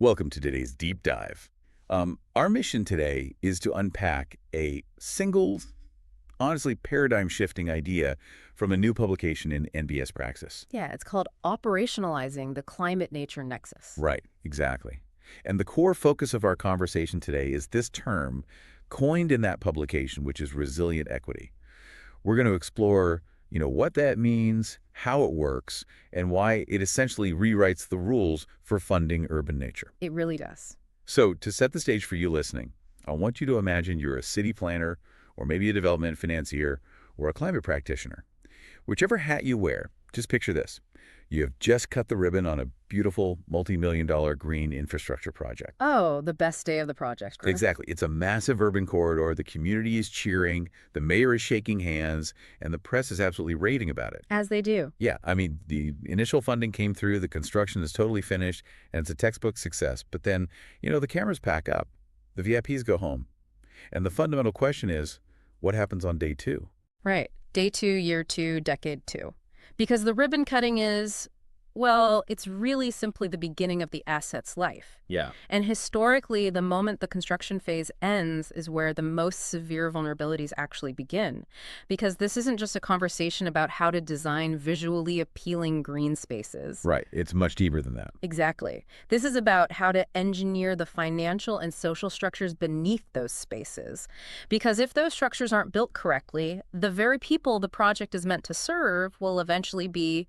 Welcome to today's deep dive. Our mission today is to unpack a single, honestly paradigm-shifting idea from a new publication in NbS Praxis. Yeah, it's called operationalizing the climate-nature nexus. Right, exactly. And the core focus of our conversation today is this term coined in that publication, which is resilient equity. We're going to explore, what that means, how it works, and why it essentially rewrites the rules for funding urban nature. It really does. So to set the stage for you listening, I want you to imagine you're a city planner or maybe a development financier or a climate practitioner. Whichever hat you wear, just picture this. You have just cut the ribbon on a beautiful multi-million-dollar green infrastructure project. Oh, the best day of the project, Chris. Exactly. It's a massive urban corridor. The community is cheering, the mayor is shaking hands, and the press is absolutely raving about it. As they do. Yeah, I mean, the initial funding came through, the construction is totally finished, and it's a textbook success. But then, the cameras pack up, the VIPs go home. And the fundamental question is, what happens on day two? Right. Day two, year two, decade two. Because the ribbon cutting is, well, it's really simply the beginning of the asset's life. Yeah. And historically, the moment the construction phase ends is where the most severe vulnerabilities actually begin. Because this isn't just a conversation about how to design visually appealing green spaces. Right. It's much deeper than that. Exactly. This is about how to engineer the financial and social structures beneath those spaces. Because if those structures aren't built correctly, the very people the project is meant to serve will eventually be,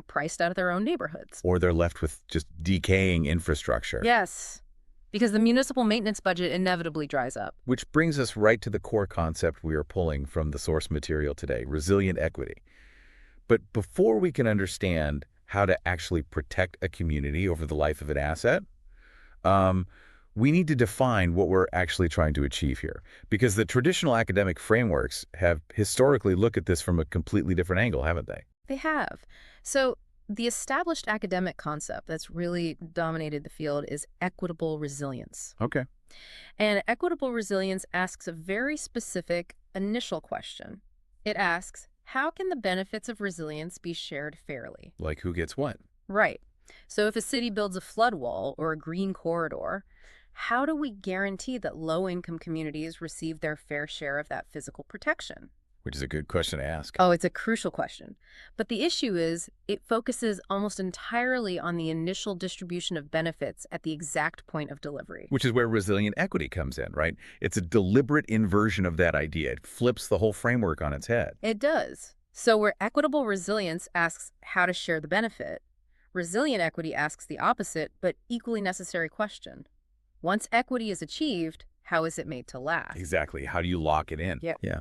priced out of their own neighborhoods. Or they're left with just decaying infrastructure. Yes, because the municipal maintenance budget inevitably dries up. Which brings us right to the core concept we are pulling from the source material today, resilient equity. But before we can understand how to actually protect a community over the life of an asset, we need to define what we're actually trying to achieve here. Because the traditional academic frameworks have historically looked at this from a completely different angle, haven't they? They have. So the established academic concept that's really dominated the field is equitable resilience. Okay. And equitable resilience asks a very specific initial question. It asks, how can the benefits of resilience be shared fairly? Like who gets what? Right. So if a city builds a flood wall or a green corridor, how do we guarantee that low-income communities receive their fair share of that physical protection? Which is a good question to ask. Oh, it's a crucial question. But the issue is it focuses almost entirely on the initial distribution of benefits at the exact point of delivery. Which is where resilient equity comes in, right? It's a deliberate inversion of that idea. It flips the whole framework on its head. It does. So where equitable resilience asks how to share the benefit, resilient equity asks the opposite but equally necessary question. Once equity is achieved, how is it made to last? Exactly. How do you lock it in? Yep. Yeah.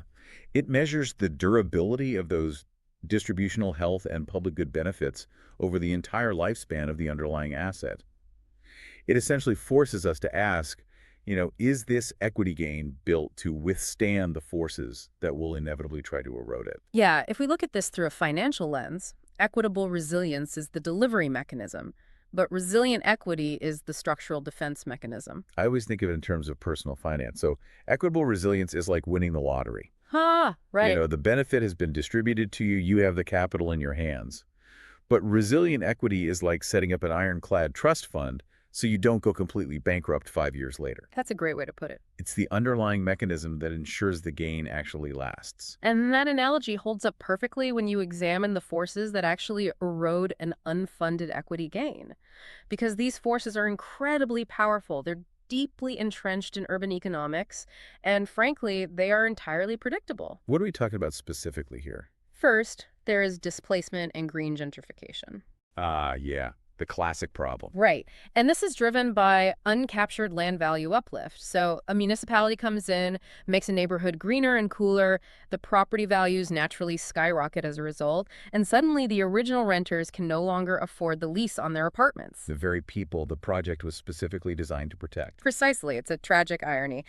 It measures the durability of those distributional health and public good benefits over the entire lifespan of the underlying asset. It essentially forces us to ask, is this equity gain built to withstand the forces that will inevitably try to erode it? Yeah, if we look at this through a financial lens, equitable resilience is the delivery mechanism, but resilient equity is the structural defense mechanism. I always think of it in terms of personal finance. So equitable resilience is like winning the lottery. Right. The benefit has been distributed to you. You have the capital in your hands. But resilient equity is like setting up an ironclad trust fund so you don't go completely bankrupt 5 years later. That's a great way to put it. It's the underlying mechanism that ensures the gain actually lasts. And that analogy holds up perfectly when you examine the forces that actually erode an unfunded equity gain. Because these forces are incredibly powerful. They're deeply entrenched in urban economics, and frankly, they are entirely predictable. What are we talking about specifically here? First, there is displacement and green gentrification. Yeah. The classic problem. Right. And this is driven by uncaptured land value uplift. So a municipality comes in, makes a neighborhood greener and cooler, the property values naturally skyrocket as a result, and suddenly the original renters can no longer afford the lease on their apartments. The very people the project was specifically designed to protect. Precisely. It's a tragic irony.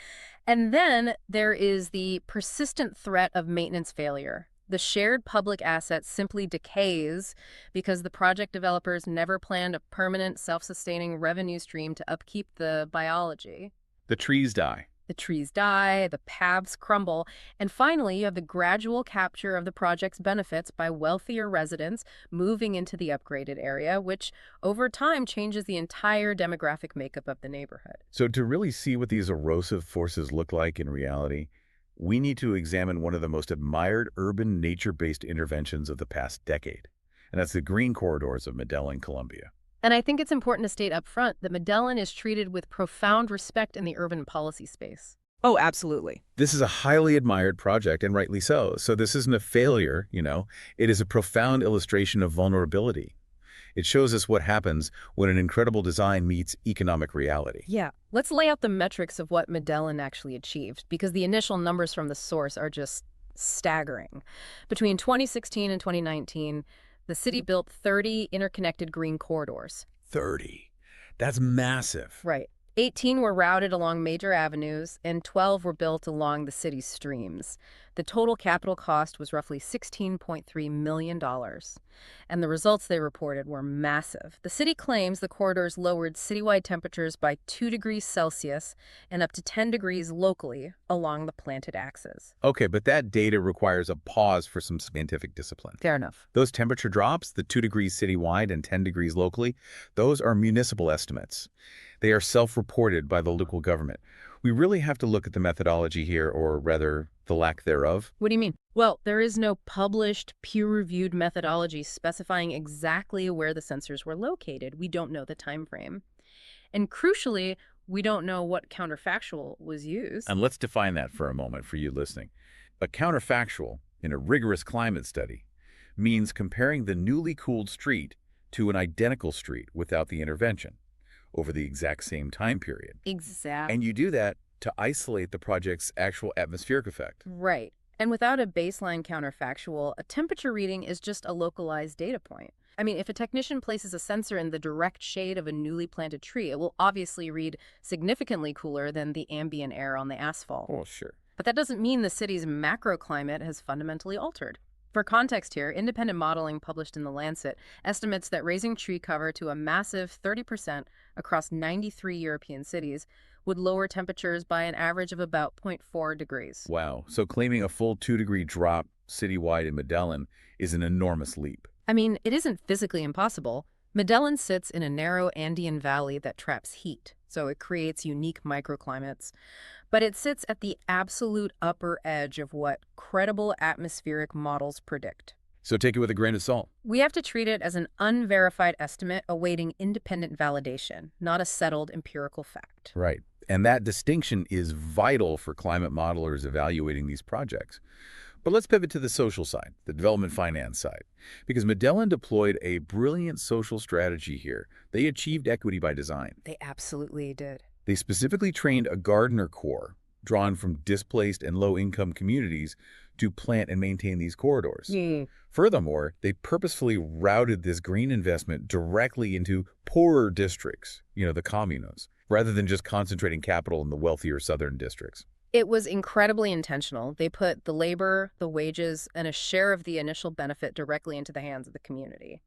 And then there is the persistent threat of maintenance failure. The shared public asset simply decays because the project developers never planned a permanent, self-sustaining revenue stream to upkeep the biology. The trees die. The trees die, the paths crumble, and finally you have the gradual capture of the project's benefits by wealthier residents moving into the upgraded area, which over time changes the entire demographic makeup of the neighborhood. So to really see what these erosive forces look like in reality, we need to examine one of the most admired urban nature-based interventions of the past decade, and that's the green corridors of Medellin, Colombia. And I think it's important to state up front that Medellin is treated with profound respect in the urban policy space. Oh, absolutely. This is a highly admired project, and rightly so. So this isn't a failure, It is a profound illustration of vulnerability. It shows us what happens when an incredible design meets economic reality. Yeah. Let's lay out the metrics of what Medellin actually achieved, because the initial numbers from the source are just staggering. Between 2016 and 2019, the city built 30 interconnected green corridors. 30. That's massive. Right. 18 were routed along major avenues, and 12 were built along the city's streams. The total capital cost was roughly $16.3 million, and the results they reported were massive. The city claims the corridors lowered citywide temperatures by 2 degrees Celsius and up to 10 degrees locally along the planted axes. Okay, but that data requires a pause for some scientific discipline. Fair enough. Those temperature drops, the 2 degrees citywide and 10 degrees locally, those are municipal estimates. They are self-reported by the local government. We really have to look at the methodology here, or rather, the lack thereof. What do you mean? Well, there is no published, peer-reviewed methodology specifying exactly where the sensors were located. We don't know the time frame. And crucially, we don't know what counterfactual was used. And let's define that for a moment for you listening. A counterfactual, in a rigorous climate study, means comparing the newly cooled street to an identical street without the intervention over the exact same time period. Exactly. And you do that to isolate the project's actual atmospheric effect. Right. And without a baseline counterfactual, a temperature reading is just a localized data point. I mean, if a technician places a sensor in the direct shade of a newly planted tree, it will obviously read significantly cooler than the ambient air on the asphalt. Oh, sure. But that doesn't mean the city's macroclimate has fundamentally altered. For context here, independent modeling published in The Lancet estimates that raising tree cover to a massive 30% across 93 European cities would lower temperatures by an average of about 0.4 degrees. Wow. So claiming a full 2-degree drop citywide in Medellin is an enormous leap. I mean, it isn't physically impossible. Medellin sits in a narrow Andean valley that traps heat, so it creates unique microclimates. But it sits at the absolute upper edge of what credible atmospheric models predict. So take it with a grain of salt. We have to treat it as an unverified estimate awaiting independent validation, not a settled empirical fact. Right. And that distinction is vital for climate modelers evaluating these projects. But let's pivot to the social side, the development finance side, because Medellin deployed a brilliant social strategy here. They achieved equity by design. They absolutely did. They specifically trained a gardener corps drawn from displaced and low-income communities to plant and maintain these corridors. Furthermore, they purposefully routed this green investment directly into poorer districts, the comunas, rather than just concentrating capital in the wealthier southern districts. It was incredibly intentional. They put the labor, the wages, and a share of the initial benefit directly into the hands of the community.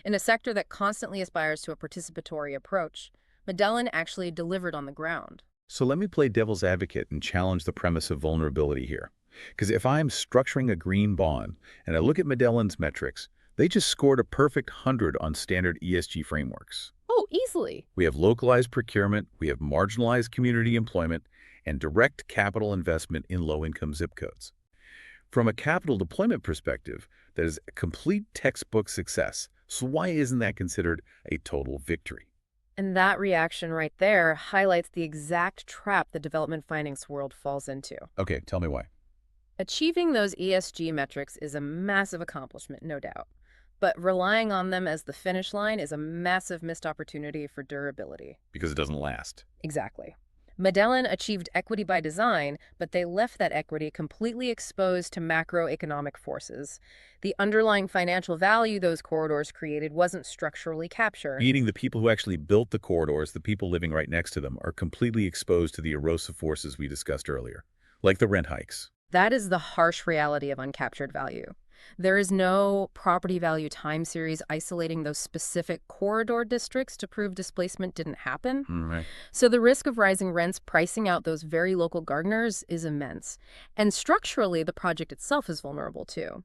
In a sector that constantly aspires to a participatory approach, Medellin actually delivered on the ground. So let me play devil's advocate and challenge the premise of vulnerability here. Because if I'm structuring a green bond and I look at Medellin's metrics, they just scored a perfect 100 on standard ESG frameworks. Oh, easily. We have localized procurement, we have marginalized community employment, and direct capital investment in low-income zip codes. From a capital deployment perspective, that is a complete textbook success. So why isn't that considered a total victory? And that reaction right there highlights the exact trap the development finance world falls into. Okay, tell me why. Achieving those ESG metrics is a massive accomplishment, no doubt. But relying on them as the finish line is a massive missed opportunity for durability. Because it doesn't last. Exactly. Medellin achieved equity by design, but they left that equity completely exposed to macroeconomic forces. The underlying financial value those corridors created wasn't structurally captured. Meaning the people who actually built the corridors, the people living right next to them, are completely exposed to the erosive forces we discussed earlier, like the rent hikes. That is the harsh reality of uncaptured value. There is no property value time series isolating those specific corridor districts to prove displacement didn't happen. Right. So the risk of rising rents pricing out those very local gardeners is immense. And structurally, the project itself is vulnerable too.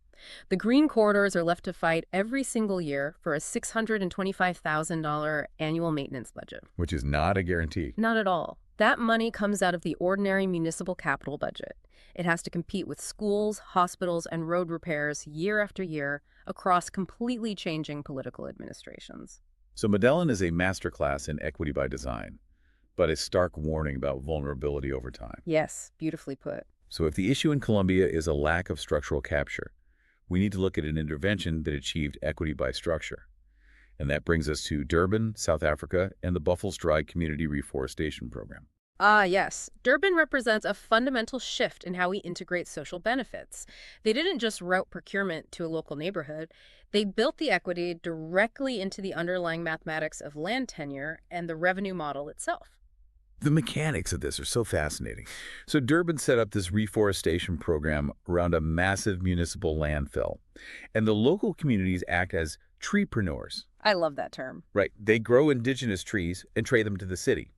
The green corridors are left to fight every single year for a $625,000 annual maintenance budget. Which is not a guarantee. Not at all. That money comes out of the ordinary municipal capital budget. It has to compete with schools, hospitals, and road repairs year after year across completely changing political administrations. So Medellin is a masterclass in equity by design, but a stark warning about vulnerability over time. Yes, beautifully put. So if the issue in Colombia is a lack of structural capture, we need to look at an intervention that achieved equity by structure. And that brings us to Durban, South Africa, and the Buffalo Stride Community Reforestation Program. Ah, yes. Durban represents a fundamental shift in how we integrate social benefits. They didn't just route procurement to a local neighborhood. They built the equity directly into the underlying mathematics of land tenure and the revenue model itself. The mechanics of this are so fascinating. So Durban set up this reforestation program around a massive municipal landfill, and the local communities act as treepreneurs. I love that term. Right. They grow indigenous trees and trade them to the city.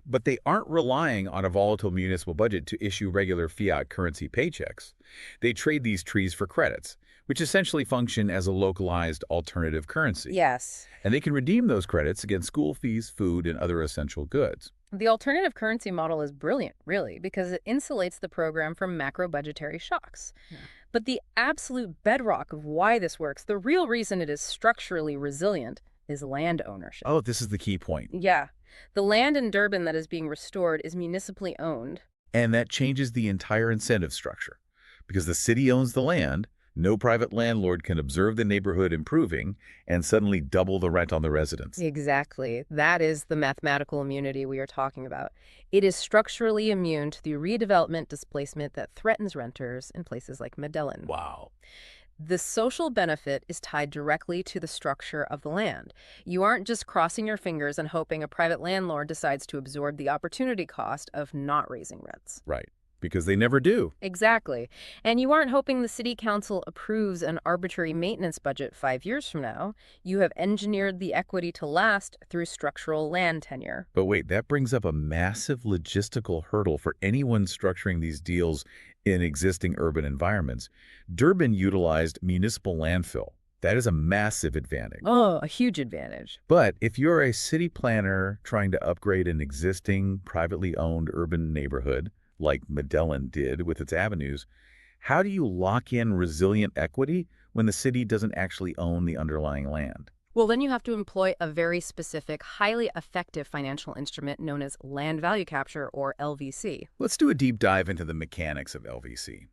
But they aren't relying on a volatile municipal budget to issue regular fiat currency paychecks. They trade these trees for credits, which essentially function as a localized alternative currency. Yes. And they can redeem those credits against school fees, food, and other essential goods. The alternative currency model is brilliant, really, because it insulates the program from macro-budgetary shocks. Yeah. But the absolute bedrock of why this works, the real reason it is structurally resilient, is land ownership. Oh, this is the key point. Yeah. The land in Durban that is being restored is municipally owned. And that changes the entire incentive structure. Because the city owns the land, no private landlord can observe the neighborhood improving and suddenly double the rent on the residents. Exactly. That is the mathematical immunity we are talking about. It is structurally immune to the redevelopment displacement that threatens renters in places like Medellín. Wow. The social benefit is tied directly to the structure of the land. You aren't just crossing your fingers and hoping a private landlord decides to absorb the opportunity cost of not raising rents. Right. Because they never do. Exactly. And you aren't hoping the city council approves an arbitrary maintenance budget 5 years from now. You have engineered the equity to last through structural land tenure. But wait, that brings up a massive logistical hurdle for anyone structuring these deals in existing urban environments. Durban utilized municipal landfill. That is a massive advantage. Oh, a huge advantage. But if you're a city planner trying to upgrade an existing privately owned urban neighborhood, like Medellin did with its avenues, how do you lock in resilient equity when the city doesn't actually own the underlying land? Well, then you have to employ a very specific, highly effective financial instrument known as land value capture, or LVC. Let's do a deep dive into the mechanics of LVC.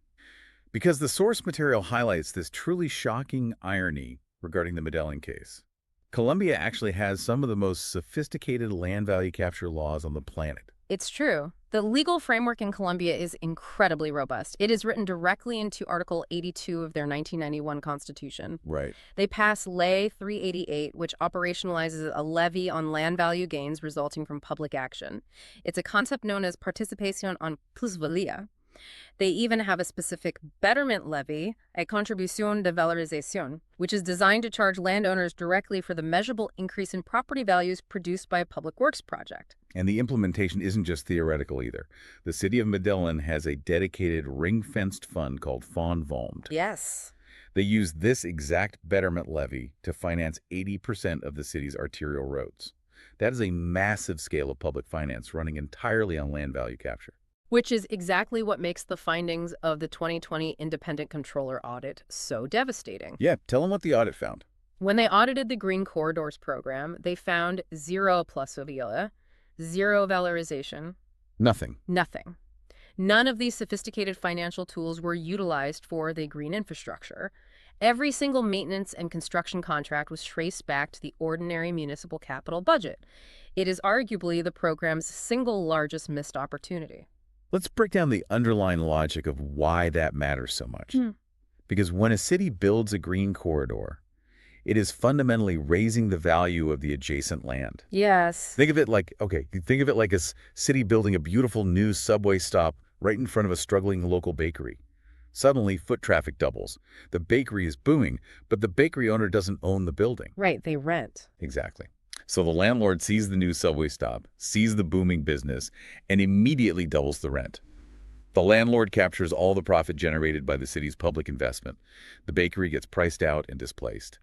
Because the source material highlights this truly shocking irony regarding the Medellin case. Colombia actually has some of the most sophisticated land value capture laws on the planet. It's true. The legal framework in Colombia is incredibly robust. It is written directly into Article 82 of their 1991 Constitution. Right. They pass Ley 388, which operationalizes a levy on land value gains resulting from public action. It's a concept known as participación en plusvalía. They even have a specific betterment levy, a contribución de valorización, which is designed to charge landowners directly for the measurable increase in property values produced by a public works project. And the implementation isn't just theoretical either. The city of Medellin has a dedicated ring-fenced fund called Fondvolmed. Yes. They use this exact betterment levy to finance 80% of the city's arterial roads. That is a massive scale of public finance running entirely on land value capture. Which is exactly what makes the findings of the 2020 Independent Controller audit so devastating. Yeah, tell them what the audit found. When they audited the Green Corridors program, they found zero plusvalía, zero valorization. Nothing. Nothing. None of these sophisticated financial tools were utilized for the green infrastructure. Every single maintenance and construction contract was traced back to the ordinary municipal capital budget. It is arguably the program's single largest missed opportunity. Let's break down the underlying logic of why that matters so much. Because when a city builds a green corridor, it is fundamentally raising the value of the adjacent land. Yes. Think of it like a city building a beautiful new subway stop right in front of a struggling local bakery. Suddenly, foot traffic doubles. The bakery is booming, but the bakery owner doesn't own the building. Right, they rent. Exactly. So the landlord sees the new subway stop, sees the booming business, and immediately doubles the rent. The landlord captures all the profit generated by the city's public investment. The bakery gets priced out and displaced.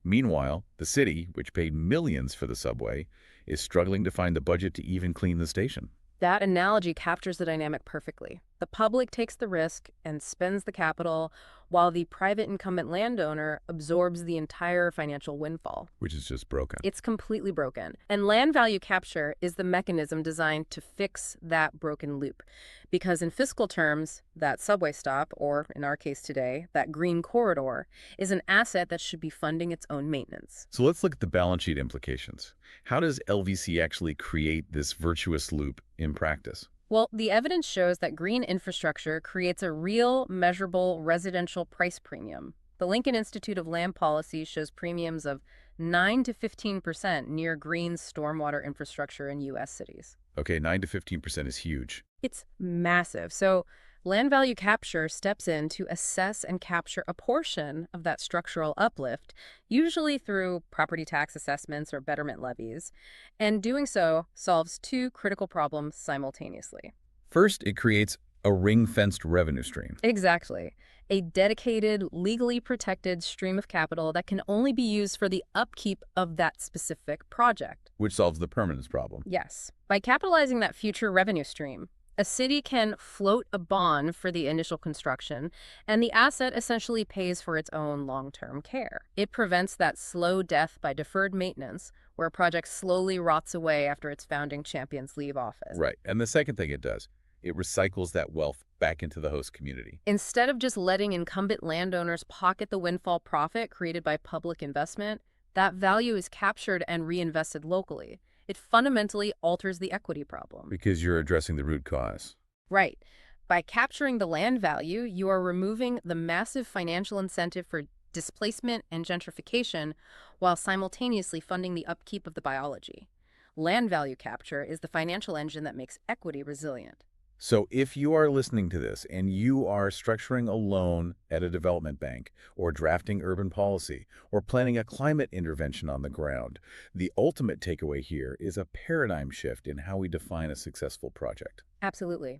Meanwhile, the city, which paid millions for the subway, is struggling to find the budget to even clean the station. That analogy captures the dynamic perfectly. The public takes the risk and spends the capital, while the private incumbent landowner absorbs the entire financial windfall. Which is just broken. It's completely broken. And land value capture is the mechanism designed to fix that broken loop. Because in fiscal terms, that subway stop, or in our case today, that green corridor, is an asset that should be funding its own maintenance. So let's look at the balance sheet implications. How does LVC actually create this virtuous loop in practice? Well, the evidence shows that green infrastructure creates a real, measurable residential price premium. The Lincoln Institute of Land Policy shows premiums of 9 to 15% near green stormwater infrastructure in U.S. cities. Okay, 9 to 15% is huge. It's massive. So land value capture steps in to assess and capture a portion of that structural uplift, usually through property tax assessments or betterment levies, and doing so solves two critical problems simultaneously. First, it creates a ring-fenced revenue stream. Exactly. A dedicated, legally protected stream of capital that can only be used for the upkeep of that specific project. Which solves the permanence problem. Yes. By capitalizing that future revenue stream, a city can float a bond for the initial construction, and the asset essentially pays for its own long-term care. It prevents that slow death by deferred maintenance, where a project slowly rots away after its founding champions leave office. Right. And the second thing it does, it recycles that wealth back into the host community. Instead of just letting incumbent landowners pocket the windfall profit created by public investment, that value is captured and reinvested locally. It fundamentally alters the equity problem. Because you're addressing the root cause. Right. By capturing the land value, you are removing the massive financial incentive for displacement and gentrification while simultaneously funding the upkeep of the biology. Land value capture is the financial engine that makes equity resilient. So if you are listening to this and you are structuring a loan at a development bank or drafting urban policy or planning a climate intervention on the ground, the ultimate takeaway here is a paradigm shift in how we define a successful project. Absolutely.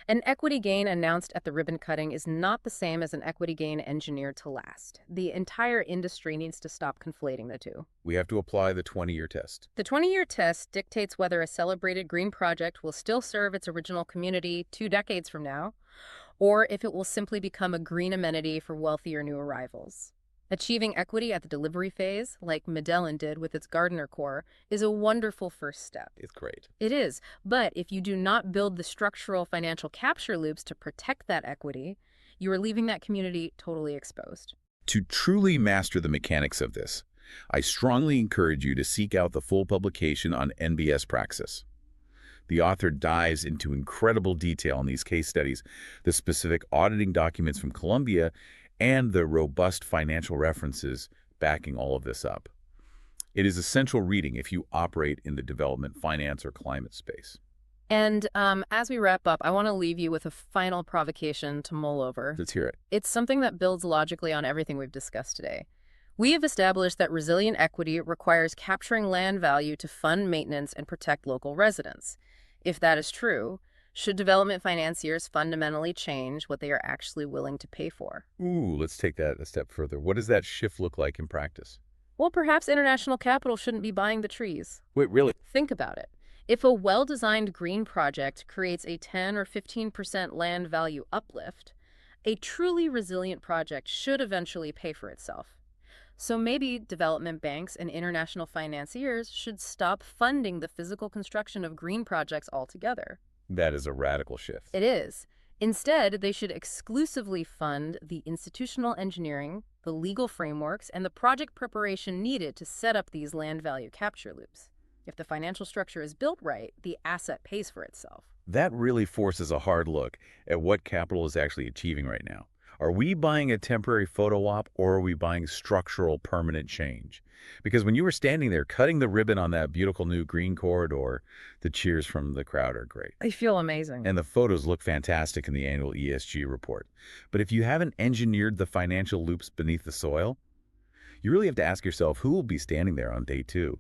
An equity gain announced at the ribbon cutting is not the same as an equity gain engineered to last. The entire industry needs to stop conflating the two. We have to apply the 20-year test. The 20-year test dictates whether a celebrated green project will still serve its original community 2 decades from now, or if it will simply become a green amenity for wealthier new arrivals. Achieving equity at the delivery phase, like Medellín did with its Gardener Core, is a wonderful first step. It's great. It is, but if you do not build the structural financial capture loops to protect that equity, you are leaving that community totally exposed. To truly master the mechanics of this, I strongly encourage you to seek out the full publication on NbS Praxis. The author dives into incredible detail on these case studies, the specific auditing documents from Colombia, and the robust financial references backing all of this up. It is essential reading if you operate in the development, finance, or climate space. And as we wrap up, I want to leave you with a final provocation to mull over. Let's hear it. It's something that builds logically on everything we've discussed today. We have established that resilient equity requires capturing land value to fund maintenance and protect local residents. If that is true, should development financiers fundamentally change what they are actually willing to pay for? Ooh, let's take that a step further. What does that shift look like in practice? Well, perhaps international capital shouldn't be buying the trees. Wait, really? Think about it. If a well-designed green project creates a 10 or 15% land value uplift, a truly resilient project should eventually pay for itself. So maybe development banks and international financiers should stop funding the physical construction of green projects altogether. That is a radical shift. It is. Instead, they should exclusively fund the institutional engineering, the legal frameworks, and the project preparation needed to set up these land value capture loops. If the financial structure is built right, the asset pays for itself. That really forces a hard look at what capital is actually achieving right now. Are we buying a temporary photo op or are we buying structural permanent change? Because when you were standing there cutting the ribbon on that beautiful new green corridor, the cheers from the crowd are great. I feel amazing. And the photos look fantastic in the annual ESG report. But if you haven't engineered the financial loops beneath the soil, you really have to ask yourself who will be standing there on day 2.